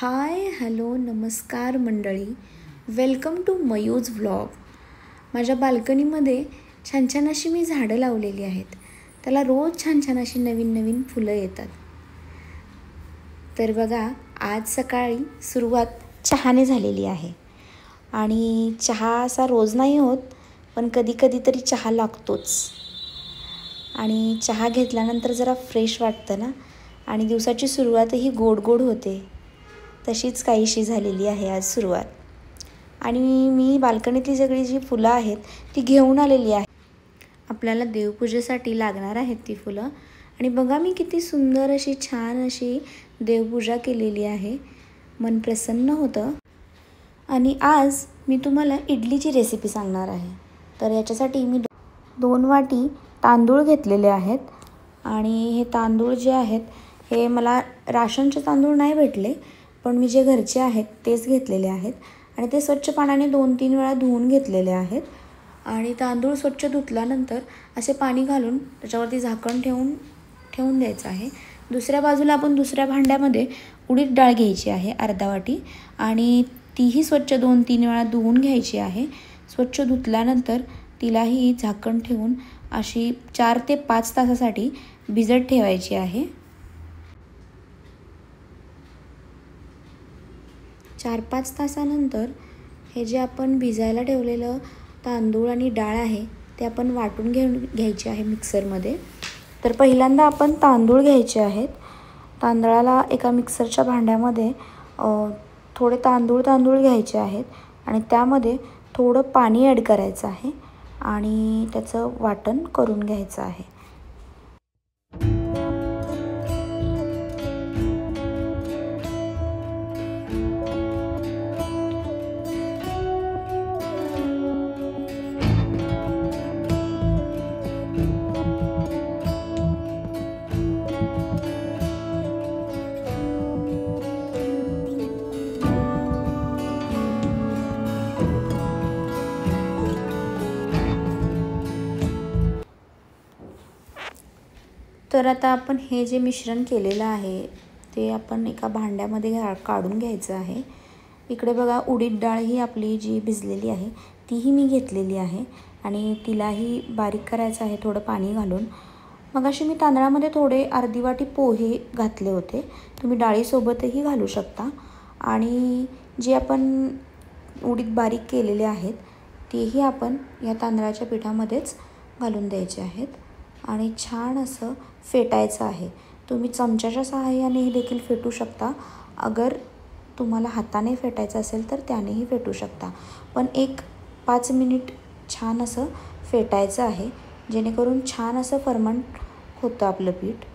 हाय hello नमस्कार मंडळी. Welcome to Mayu's vlog. माझ्या बाल्कनीमध्ये छान छान अशी मी झाडं लावलेली आहेत. त्याला रोज छान छान अशी नवीन नवीन फुलं येतात. तर बघा, आज सकाळी सुरुवात चहाने झालेली आहे. आणि चहा असा रोज नाही होत, पण कधी कधी तरी चहा लागतोच. आणि चहा घेतल्यानंतर जरा फ्रेश वाटतं ना, आणि दिवसाची सुरुवातही गोड गोड होते. तशीच काहीशी झालेली आहे आज सुरुवात. आणि मी बाल्कनीतली सगळी जी फुलं आहेत ती घेऊन आलेली आहे. आपल्याला देवपूजेसाठी लागणार आहेत ती फुलं. आणि बघा, मी किती सुंदर अशी छान अशी देवपूजा केलेली आहे. मन प्रसन्न होतं. आणि आज मी तुम्हाला इडलीची रेसिपी सांगणार आहे. तर याच्यासाठी मी 2 वाटी तांदूळ घेतलेले आहेत. आणि हे तांदूळ जे आहेत हे मला राशनचे तांदूळ नाही भेटले, पण मी जे घरचे आहेत तेच घेतलेले आहेत. आणि ते स्वच्छ पाण्याने 2-3 वेळा धुवून घेतलेले आहेत. आणि तांदूळ स्वच्छ धुतल्यानंतर असे पाणी घालून त्याच्यावरती झाकण ठेवून द्यायचं आहे. दुसऱ्या बाजूला आपण दुसऱ्या भांड्यामध्ये उडीद डाळ घ्यायची आहे अर्धा वाटी. आणि तीही स्वच्छ 2-3 वेळा धुवून घ्यायची आहे. स्वच्छ धुतल्यानंतर तिलाही झाकण ठेवून अशी 4 ते 5 तासासाठी भिजत ठेवायची आहे. 4-5 तासानंतर हे जे आपण भिजायला ठेवलेलं तांदूळ आणि डाळ आहे ते आपण वाटून घ्यायचे आहे मिक्सरमध्ये. तर पहिल्यांदा आपण तांदूळ घ्यायचे आहेत. तांदळाला एका मिक्सरच्या भांड्यामध्ये थोडे तांदूळ घ्यायचे आहेत. आणि त्यामध्ये थोडं पाणी ॲड करायचं आहे आणि त्याचं वाटण करून घ्यायचं आहे. तर आता आपण हे जे मिश्रण केलेलं आहे ते आपण एका भांड्यामध्ये काढून घ्यायचं आहे. इकडे बघा, उडीद डाळ ही आपली जी भिजलेली आहे तीही मी घेतलेली आहे. आणि तिलाही बारीक करायचं आहे थोडं पाणी घालून. मग अशी मी तांदळामध्ये थोडे अर्धी वाटी पोहे घातले होते. तुम्ही डाळीसोबतही घालू शकता. आणि जे आपण उडीद बारीक केलेले आहेत तेही आपण या तांदळाच्या पिठामध्येच घालून द्यायचे आहेत. आणि छान असं फेटायचं आहे. तुम्ही चमच्याच्या सहाय्यानेही देखील फेटू शकता. अगर तुम्हाला हाताने फेटायचं असेल तर त्यानेही फेटू शकता. पण 1-5 मिनिट छान असं फेटायचं आहे, जेणेकरून छान असं फर्मंट होतं आपलं पीठ.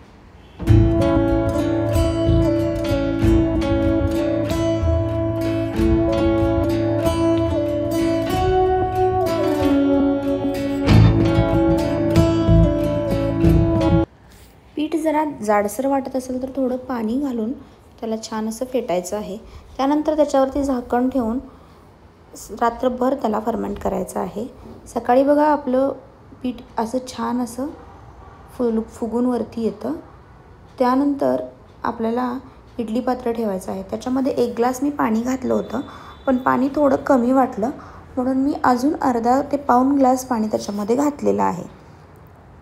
पीठ जरा जाडसर वाटत असेल तर थोडं पाणी घालून त्याला छान असं फेटायचं आहे. त्यानंतर त्याच्यावरती झाकण ठेवून रात्रभर त्याला फर्मेंट करायचं आहे. सकाळी बघा, आपलं पीठ असं छान असं फुगून वरती येतं. त्यानंतर आपल्याला इडली पात्र ठेवायचं आहे. त्याच्यामध्ये 1 ग्लास मी पाणी घातलं होतं, पण पाणी थोडं कमी वाटलं म्हणून मी अजून अर्धा ते पाऊण ग्लास पाणी त्याच्यामध्ये घातलेलं आहे.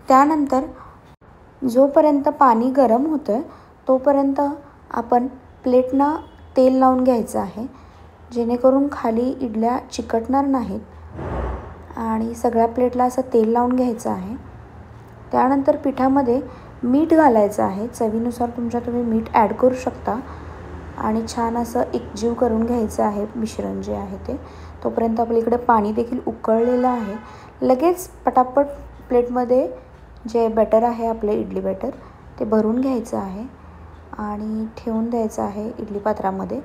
त्यानंतर जोपर्यंत पाणी गरम होतं तोपर्यंत आपण प्लेटना तेल लावून घ्यायचं आहे, जेणेकरून खाली इडल्या चिकटणार नाहीत. आणि सगळ्या प्लेटला असं तेल लावून घ्यायचं आहे. त्यानंतर पिठामध्ये मीठ घालायचं आहे. चवीनुसार तुम्ही मीठ ॲड करू शकता. आणि छान असं एकजीव करून घ्यायचं आहे मिश्रण जे आहे ते. तोपर्यंत आपल्या इकडे पाणी देखील उकळलेलं आहे. लगेच पटापट प्लेटमध्ये जे बॅटर आहे आपलं इडली बॅटर ते भरून घ्यायचं आहे आणि ठेवून द्यायचं आहे इडली पात्रामध्ये.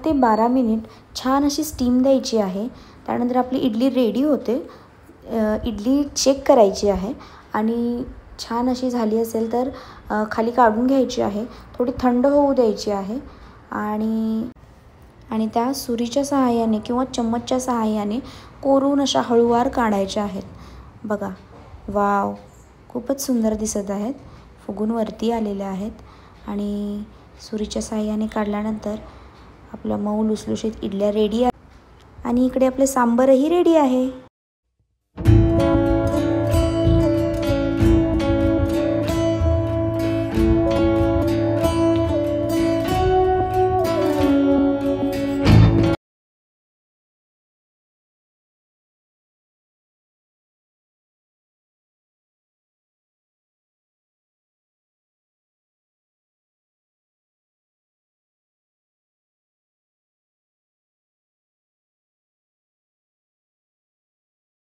ते 12 मिनिट छान अशी स्टीम द्यायची आहे. त्यानंतर आपली इडली रेडी होते. इडली चेक करायची आहे आणि छान अशी झाली असेल तर खाली काढून घ्यायची आहे. थोडी थंड होऊ द्यायची आहे आणि त्या सुरीच्या सहाय्याने किंवा चम्मचच्या सहाय्याने कोरून अशा हळूवार काढायच्या आहेत. बघा, वाव, खूपच सुंदर दिसत आहेत. फुगून वरती आलेल्या आहेत आणि सुरीच्या सहाय्याने काढल्यानंतर आपल्या मऊ लुसलुशीत इडल्या रेडी आहे आणि इकडे आपले सांबरही रेडी आहे.